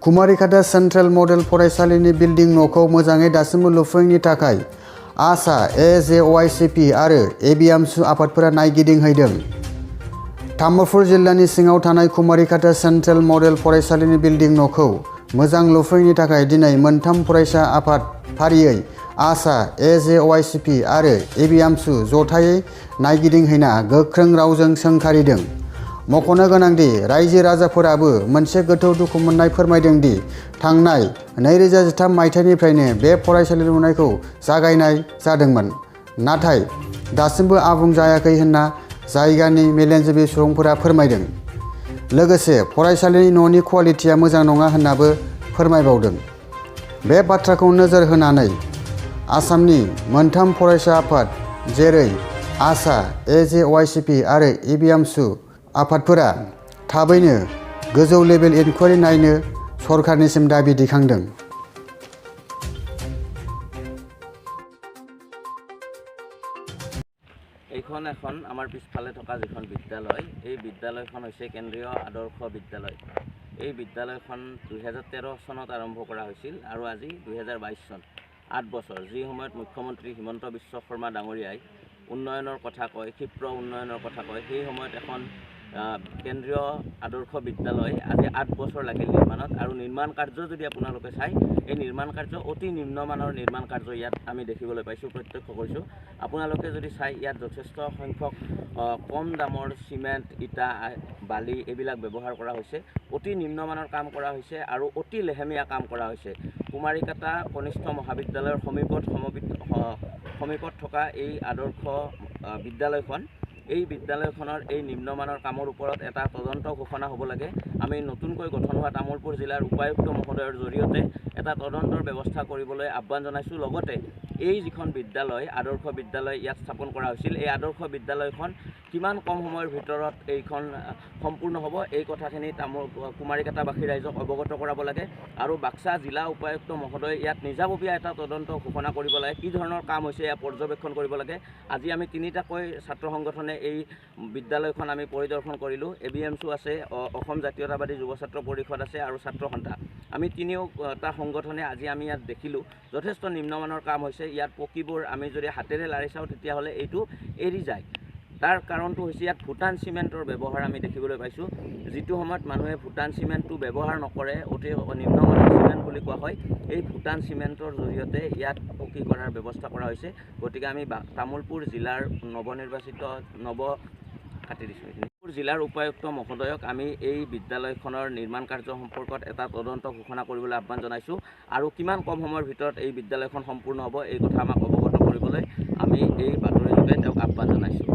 कुमारिघाटा central model फरायसालिनि building न'खौ मोजाङै दासिमबो लुफुङैनि थाखाय आसा एजेवाइसिपि आरो एबिएमसु आफादफोरा नायगिदिंहैदों। तामुलपुर जिल्लानि सिङाव थानाय कुमारिघाटा सेन्ट्रेल मडेल फरायसालिनि बिल्डिं न'खौ मोजां लुफुङैनि थाखाय दिनै मोनथाम फरायसा आफाद फारियै आसा एजेवाइसिपि आरो एबिएमसु जथायै नायगिदिंहैना गोख्रों रावजों सोंखारिदों। मख'नो गोनांदि रायजो राजाफोराबो मोनसे गोथौ दुखु मोननाय फोरमायदों दि थांनाय 2013 मायथाइनिफ्रायनो बे फरायसालि लुनायखौ जागायनाय जादोंमोन, नाथाय दासिमबो आबुं जायाखै होनना जायगानि मेलेमजिबि सुबुंफोरा फोरमायदों। लोगोसे फरायसालिनि न'नि क्वालिटिया मोजां नङा होननाबो फोरमायबावदों। बे बाथ्राखौ नोजोर होनानै आसामनि मोनथाम फरायसा आफाद जेरै आसा एजेवाइसिपि आरो एबिएमसु आफादफोरा थाबैनो गोजौ लेभेल इनकुवारि नायनो सरकारनिसिम दाबि दैखांदों। এইখন এখন আমাৰ পিছফালে থকা যিখন বিদ্যালয়, এই বিদ্যালয়খন হৈছে কেন্দ্ৰীয় আদৰ্শ বিদ্যালয়। এই বিদ্যালয়খন 2013 চনত আৰম্ভ কৰা হৈছিল আৰু আজি 2022 চন, 8 বছৰ। যি সময়ত মুখ্যমন্ত্ৰী হিমন্ত বিশ্ব শৰ্মা ডাঙৰীয়াই উন্নয়নৰ কথা কয়, ক্ষিপ্ৰ উন্নয়নৰ কথা কয়, সেই সময়ত এখন কেন্দ্ৰীয় আদৰ্শ বিদ্যালয় আজি 8 বছৰ লাগিল নিৰ্মাণত। আৰু নিৰ্মাণ কাৰ্য যদি আপোনালোকে চাই, এই নিৰ্মাণ কাৰ্য অতি নিম্নমানৰ নিৰ্মাণ কাৰ্য ইয়াত আমি দেখিবলৈ পাইছোঁ, প্ৰত্যক্ষ কৰিছোঁ। আপোনালোকে যদি চাই, ইয়াত যথেষ্ট সংখ্যক কম দামৰ চিমেণ্ট, ইটা, বালি এইবিলাক ব্যৱহাৰ কৰা হৈছে। অতি নিম্নমানৰ কাম কৰা হৈছে আৰু অতি লেহেমীয়া কাম কৰা হৈছে। কুমাৰিঘাটা কনিষ্ঠ মহাবিদ্যালয়ৰ সমীপত থকা এই আদৰ্শ বিদ্যালয়খন, এই বিদ্যালয়খনৰ এই নিম্নমানৰ কামৰ ওপৰত এটা তদন্ত ঘোষণা হ'ব লাগে। আমি নতুনকৈ গঠন হোৱা তামুলপুৰ জিলাৰ উপায়ুক্ত মহোদয়ৰ জৰিয়তে এটা তদন্তৰ ব্যৱস্থা কৰিবলৈ আহ্বান জনাইছোঁ। লগতে এই যিখন বিদ্যালয়, আদৰ্শ বিদ্যালয় ইয়াত স্থাপন কৰা হৈছিল, এই আদৰ্শ বিদ্যালয়খন কিমান কম সময়ৰ ভিতৰত এইখন সম্পূৰ্ণ হ'ব, এই কথাখিনি কুমাৰিঘাটাবাসী ৰাইজক অৱগত কৰাব লাগে। আৰু বাক্সা জিলা উপায়ুক্ত মহোদয় ইয়াত নিজাববীয়া এটা তদন্ত ঘোষণা কৰিব লাগে, কি ধৰণৰ কাম হৈছে এয়া পৰ্যবেক্ষণ কৰিব লাগে। আজি আমি তিনিটাকৈ ছাত্ৰ সংগঠনে এই বিদ্যালয়খন আমি পৰিদৰ্শন কৰিলোঁ। এবিএমছু আছে, অসম জাতীয়তাবাদী যুৱ ছাত্ৰ পৰিষদ আছে আৰু ছাত্ৰ সন্থা। আমি তিনিওটা সংগঠনে আজি আমি ইয়াত দেখিলোঁ যথেষ্ট নিম্নমানৰ কাম হৈছে। ইয়াত পকীবোৰ আমি যদি হাতেৰে লাৰি চাওঁ তেতিয়াহ'লে এইটো এৰি যায়। তাৰ কাৰণটো হৈছে ইয়াত ভুটান চিমেণ্টৰ ব্যৱহাৰ আমি দেখিবলৈ পাইছোঁ। যিটো সময়ত মানুহে ভুটান চিমেণ্টটো ব্যৱহাৰ নকৰে, অতি নিম্নমানৰ চিমেণ্ট বুলি কোৱা হয়, এই ভুটান চিমেণ্টৰ জৰিয়তে ইয়াত পকী কৰাৰ ব্যৱস্থা কৰা হৈছে। গতিকে আমি তামুলপুৰ জিলাৰ জিলাৰ উপায়ুক্ত মহোদয়ক আমি এই বিদ্যালয়খনৰ নিৰ্মাণ কাৰ্য সম্পৰ্কত এটা তদন্ত ঘোষণা কৰিবলৈ আহ্বান জনাইছোঁ। আৰু কিমান কম সময়ৰ ভিতৰত এই বিদ্যালয়খন সম্পূৰ্ণ হ'ব, এই কথা আমাক অৱগত কৰিবলৈ আমি এই বাতৰিৰ যোগে তেওঁক আহ্বান জনাইছোঁ।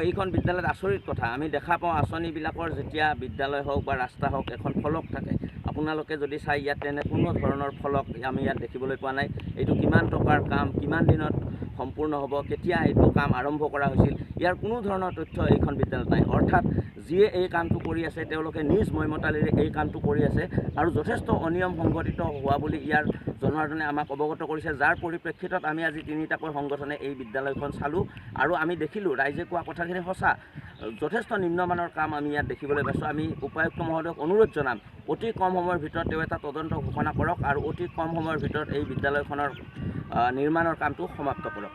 এইখন বিদ্যালয়ত আচৰিত কথা, আমি দেখা পাওঁ আঁচনিবিলাকৰ যেতিয়া বিদ্যালয় হওক বা ৰাস্তা হওক এখন ফলক থাকে। আপোনালোকে যদি চাই, ইয়াত তেনে কোনো ধৰণৰ ফলক আমি ইয়াত দেখিবলৈ পোৱা নাই। এইটো কিমান টকাৰ কাম, কিমান দিনত সম্পূৰ্ণ হ'ব, কেতিয়া এইটো কাম আৰম্ভ কৰা হৈছিল, ইয়াৰ কোনো ধৰণৰ তথ্য এইখন বিদ্যালয়ত নাই। অৰ্থাৎ যিয়ে এই কামটো কৰি আছে তেওঁলোকে নিজ মইমতালিৰে এই কামটো কৰি আছে আৰু যথেষ্ট অনিয়ম সংঘটিত হোৱা বুলি ইয়াৰ জনাৰ্দনে আমাক অৱগত কৰিছে। যাৰ পৰিপ্ৰেক্ষিতত আমি আজি তিনিটাকৈ সংগঠনে এই বিদ্যালয়খন চালোঁ আৰু আমি দেখিলোঁ ৰাইজে কোৱা কথাখিনি সঁচা, যথেষ্ট নিম্নমানৰ কাম আমি ইয়াত দেখিবলৈ পাইছোঁ। আমি উপায়ুক্ত মহোদয়ক অনুৰোধ জনাম, অতি কম সময়ৰ ভিতৰত তেওঁ এটা তদন্ত ঘোষণা কৰক আৰু অতি কম সময়ৰ ভিতৰত এই বিদ্যালয়খনৰ নিৰ্মাণৰ কামটো সমাপ্ত কৰক।